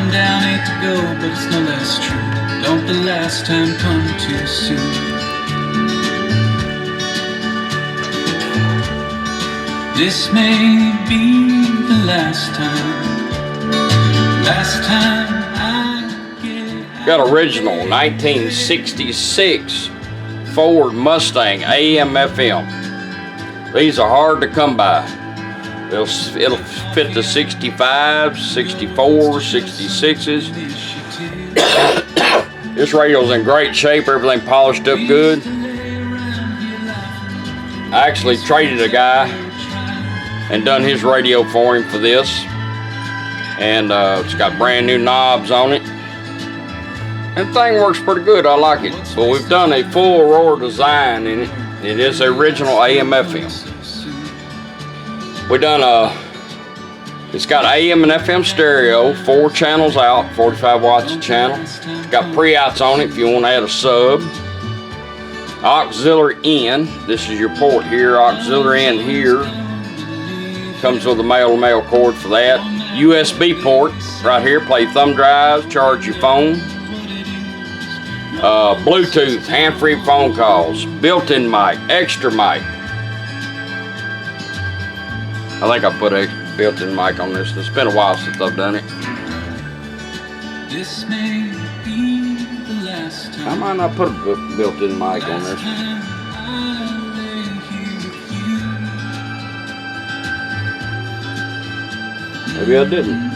One down, 8 to go, but it's no less true. Don't the last time come too soon. This may be the last time. Last time I get. Got original 1966 Ford Mustang AM FM. These are hard to come by. It'll fit the 65s, 64s, 66s. This radio's in great shape, everything polished up good. I actually traded a guy and done his radio for him for this. And it's got brand new knobs on it. And the thing works pretty good, I like it. But we've done a full Aurora Design in it. It is the original AM FM. We done it's got AM and FM stereo, 4 channels out, 45 watts a channel. It's got pre-outs on it if you want to add a sub. Auxiliary in, this is your port here, auxiliary in here. Comes with a male-to-male cord for that. USB port right here, play thumb drives, charge your phone. Bluetooth, hand-free phone calls, built-in mic, extra mic. I think I put a built-in mic on this. It's been a while since I've done it. This may be the last time. I might not put a built-in mic on this. Maybe I didn't.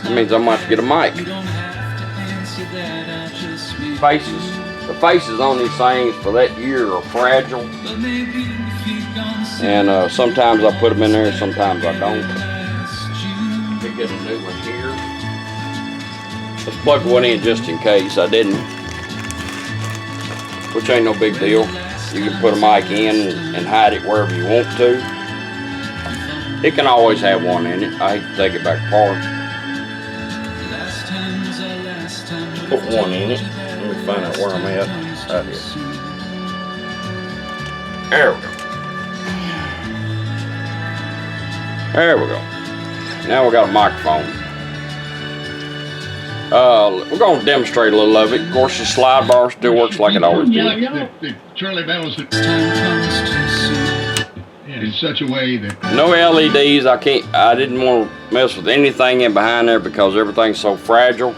That means I might have to get a mic. Faces. The faces on these things for that year are fragile. And sometimes I put them in there, sometimes I don't. Let me get a new one here. Let's plug one in just in case I didn't. Which ain't no big deal. You can put a mic in and hide it wherever you want to. It can always have one in it. I hate to take it back apart. Put one in it. Let me find out where I'm at. Right here. There we go. There we go. Now we got a microphone. We're going to demonstrate a little of it. Of course, the slide bar still works like it always did. Charlie Bell's in such a way that no LEDs. I didn't want to mess with anything in behind there because everything's so fragile.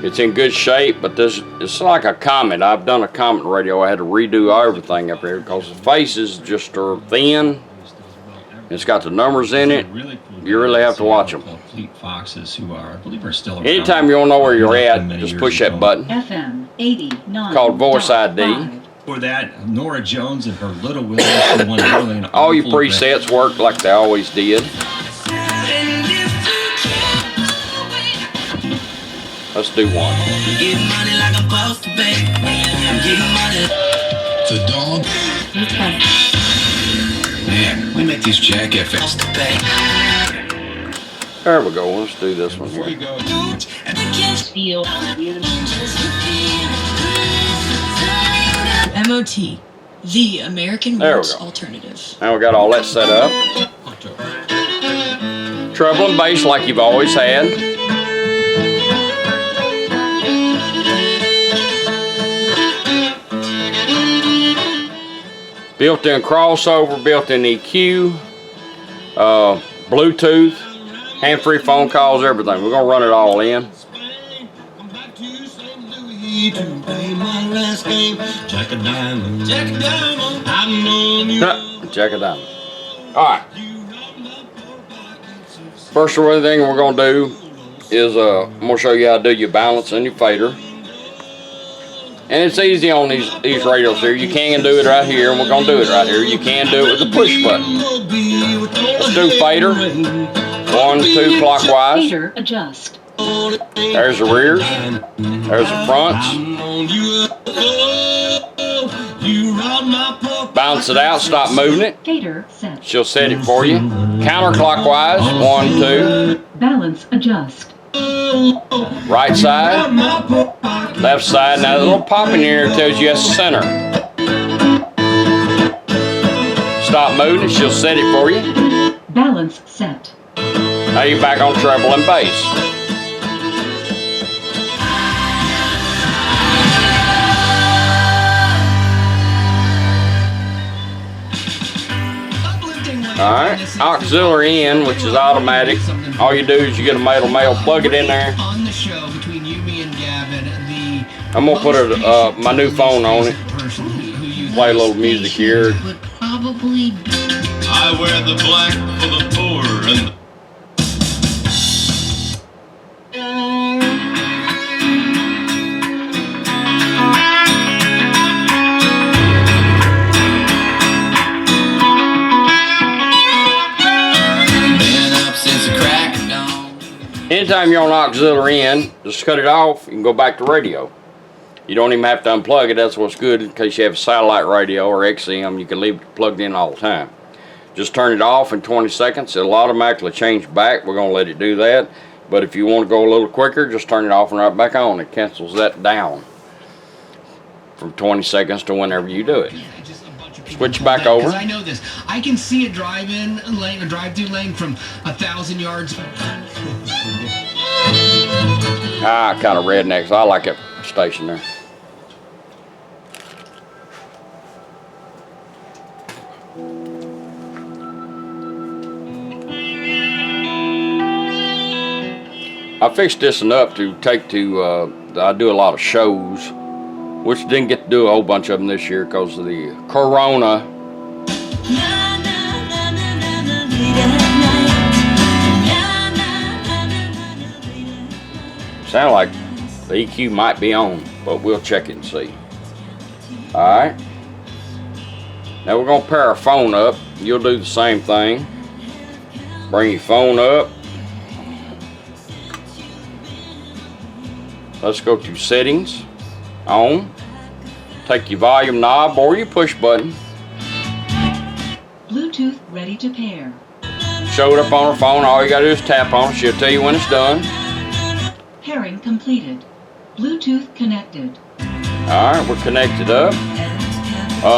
It's in good shape, but it's like a Comet. I've done a Comet radio. I had to redo everything up here because the faces just are thin. It's got the numbers in it. You really have to watch them. Foxes who are, I believe, are still around. Anytime you don't know where you're at, just push that button. FM 89. Called Voice ID. For that, Nora Jones and her Little Willie won really all your presets work like they always did. Let's do one. The dog. Man, we make these jack FX. There we go. Let's do this one here. MOT, the American Roots Alternative. Now we got all that set up. Treble and bass like you've always had. Built-in crossover, built-in EQ, Bluetooth, hand-free phone calls, everything. We're gonna run it all in. Jack a diamond. Jack a diamond. All right. First thing we're gonna do is I'm gonna show you how to do your balance and your fader. And it's easy on these radios here. You can do it right here, and we're gonna do it right here. You can do it with the push button. Let's do fader. 1, 2 clockwise. Fader adjust. There's the rears. There's the fronts. Bounce it out. Stop moving it. Fader set. She'll set it for you. Counterclockwise. 1, 2. Balance adjust. Right side. Left side. Now the little pop in here tells you that's the center. Stop moving it. She'll set it for you. Balance set. Now you're back on treble and bass. Alright, auxiliary in, which is automatic. All you do is you get a metal male, plug it in there. On the show between you, me, and Gavin, I'm gonna put my new phone on it. Play a little music here. would probably be I wear the black for the poor and been up since the crack of dawn. Anytime you're on auxiliary in, just cut it off. You can go back to radio. You don't even have to unplug it. That's what's good in case you have a satellite radio or XM. You can leave it plugged in all the time. Just turn it off in 20 seconds. It'll automatically change back. We're going to let it do that. But if you want to go a little quicker, just turn it off and right back on. It cancels that down from 20 seconds to whenever you do it. Switch back over. Because I know this. I can see a drive-in lane, a drive-through lane from 1,000 yards. Kind of rednecks. I like that station there. I fixed this one up to take to, I do a lot of shows, which didn't get to do a whole bunch of them this year because of the corona. Sound like the EQ might be on, but we'll check it and see. Alright. Now we're going to pair our phone up. You'll do the same thing. Bring your phone up. Let's go to settings, on, take your volume knob or your push button. Bluetooth ready to pair. Show it up on her phone, all you gotta do is tap on it, she'll tell you when it's done. Pairing completed. Bluetooth connected. Alright, we're connected up.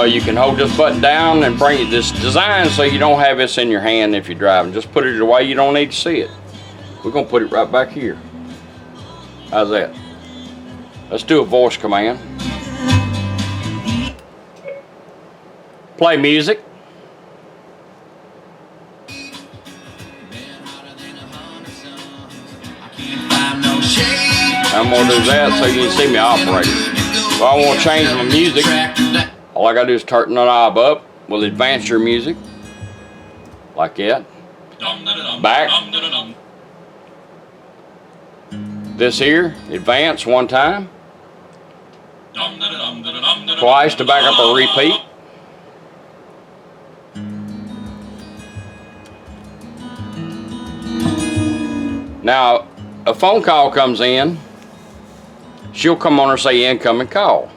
You can hold this button down and bring it, this designed so you don't have this in your hand if you're driving. Just put it away, you don't need to see it. We're gonna put it right back here. How's that? Let's do a voice command. Play music. I'm gonna do that so you can see me operate it. If I want to change my music, all I gotta do is turn the knob up. We'll advance your music. Like that. Back. This here, advance one time. Twice to back up or repeat. Now, a phone call comes in. She'll come on and say incoming call.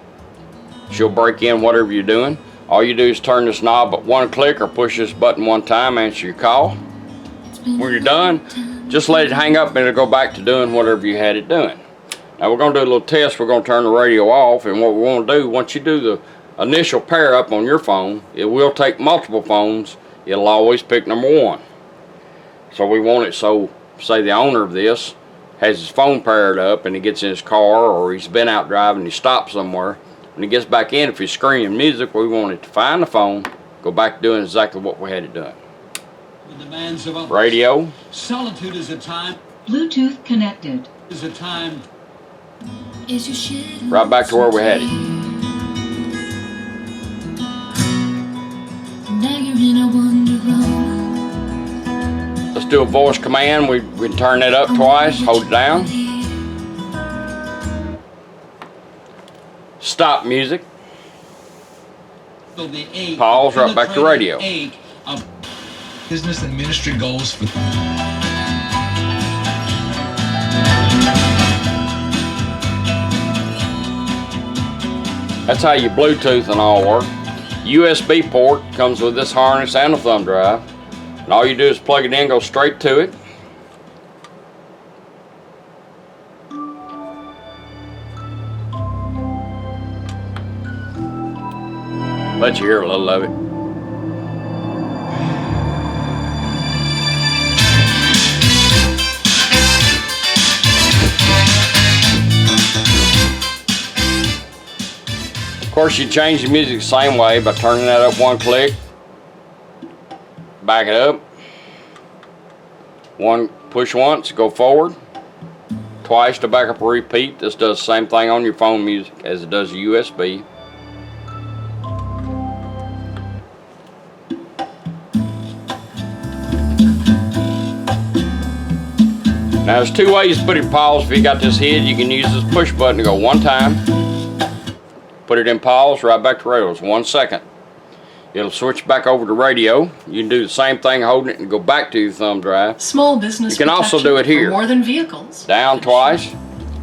She'll break in whatever you're doing. All you do is turn this knob at one click or push this button one time, answer your call. When you're done, just let it hang up and it'll go back to doing whatever you had it doing. Now we're going to do a little test. We're going to turn the radio off, and what we want to do, once you do the initial pair up on your phone, it will take multiple phones. It'll always pick number one. So we want it so, say the owner of this has his phone paired up and he gets in his car or he's been out driving, he stops somewhere. When he gets back in, if he's screaming music, we want it to find the phone, go back to doing exactly what we had it done. The demands of others. Radio. Solitude is a time. Bluetooth connected. Is a time. Right back to where we had it. Let's do a voice command. We can turn that up twice, hold it down. Stop music. Pause, right back to radio. Business and ministry goals for That's how your Bluetooth and all work. USB port comes with this harness and a thumb drive. And all you do is plug it in, go straight to it. Let you hear a little of it. Of course, you change the music the same way by turning that up one click. Back it up. Push once, go forward. Twice to back up or repeat. This does the same thing on your phone music as it does the USB. Now there's two ways to put it in pause. If you got this hid, you can use this push button to go one time. Put it in pause, right back to radio. It's 1 second. It'll switch back over to radio. You can do the same thing, holding it and go back to your thumb drive. Small business. You can also do it here. For more than vehicles. Down twice,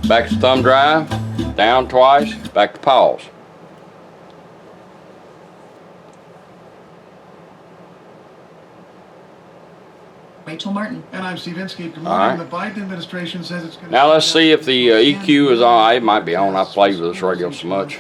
back to thumb drive, down twice, back to pause. Rachel Martin. And I'm Steve Inskeep. Good All morning. right. The Biden administration says it's going to... Now let's see if the EQ is on. It might be on. I played with this radio so much.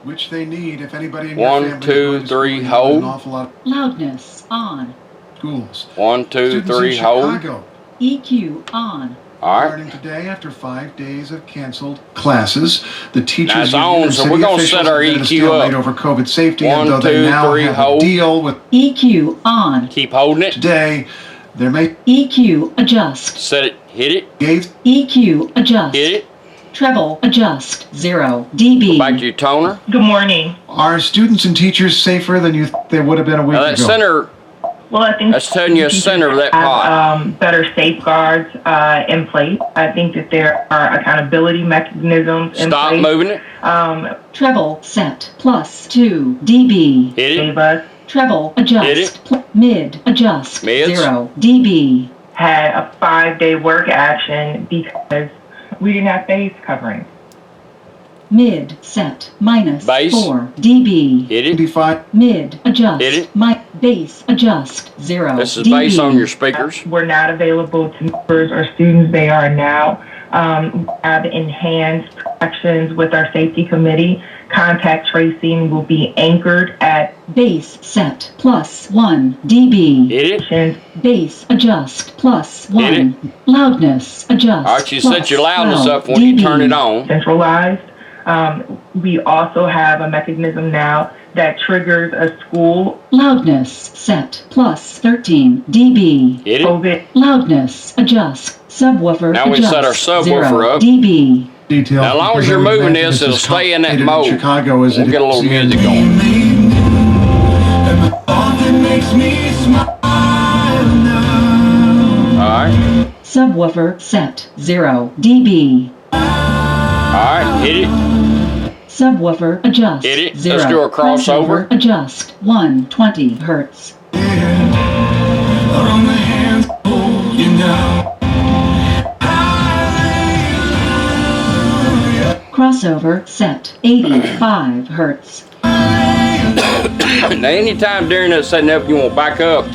Which they need if anybody in your 1, family 2, is going to 3, school, hold. an awful lot of Loudness on. schools. 1, 2, Students 3, in hold. Chicago EQ on. All right. learning today after 5 days of canceled classes. The teachers Now it's union on, and so city we're gonna officials set our have been at a EQ stalemate up. over COVID safety, 1, and though 2, they now 3, have hold. a deal with EQ on. Keep holding it. today, there may EQ adjust. Set it. Hit it. gave EQ adjust. Hit it. Treble adjust. 0 dB. Back to your toner. Good morning. are students and teachers safer than you they would have been a week Now that ago? center, Well, I think that's telling you a center of that pot. have better safeguards in place. I think that there are accountability mechanisms in Stop place. moving it. Treble set plus 2 dB. Hit it. gave us Treble Hit it. adjust. Mid adjust. Mids. 0 dB. had a 5-day work action because we didn't have face covering. Mid set minus Bass. 4 dB. Hit it. 25 Mid adjust. Hit it. Bass adjust. 0 This is dB. based on your speakers. Were not available to members or students. They are now. We have enhanced protections with our safety committee. Contact tracing will be anchored at Bass set plus 1 dB. Hit it. Bass adjust plus Hit it. 1. Loudness adjust. All right, you plus set your loudness 12 up when you dB. turn it on. centralized. We also have a mechanism now that triggers a school Loudness set plus 13 dB. Hit it. COVID. Loudness adjust. Subwoofer Now we adjust. set our subwoofer 0 up. dB. details. Now, as long as because you're I would moving imagine this, it'll as stay in that complicated mode. Chicago as We'll it get a little is in- music going. All right. Subwoofer set 0 dB. All right. Hit it. Subwoofer adjust. Hit it. 0. Let's do a crossover. Adjust 120 hertz. Crossover set 85 hertz. Now, anytime during that setting up, you want to back up.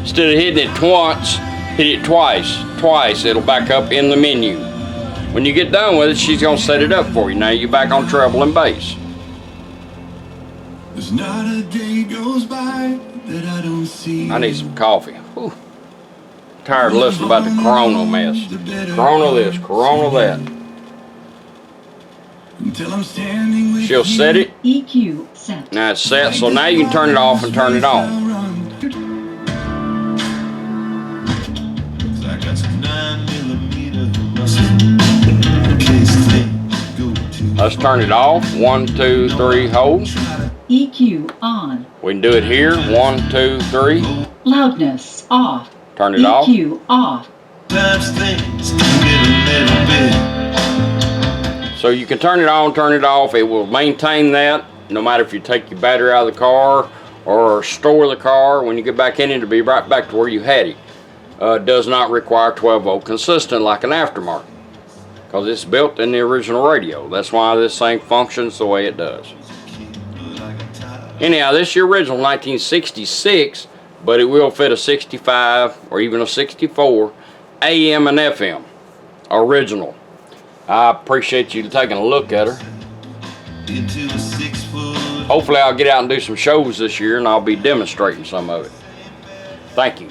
Instead of hitting it once, hit it twice. Twice, it'll back up in the menu. When you get done with it, she's going to set it up for you. Now you're back on treble and bass. There's not a day goes by that I don't see. I need some coffee. Whew. Tired of listening about the Corona mess. Corona this, Corona that. Until I'm standing with She'll set it. EQ set. Now it's set, so now you can turn it off and turn it on. I got some 9mm muscle. In case things go too Let's turn it off. 1, 2, 3, hold. EQ on. We can do it here. 1, 2, 3. Loudness off. Turn it off. EQ off. Sometimes things can get a little bit. So you can turn it on, turn it off. It will maintain that no matter if you take your battery out of the car or store the car. When you get back in it, it'll be right back to where you had it. It does not require 12 volt consistent like an aftermarket because it's built in the original radio. That's why this thing functions the way it does. Anyhow, this is your original 1966, but it will fit a 65 or even a 64 AM and FM original. I appreciate you taking a look at her. Into a 6 foot. Hopefully I'll get out and do some shows this year and I'll be demonstrating some of it. Thank you.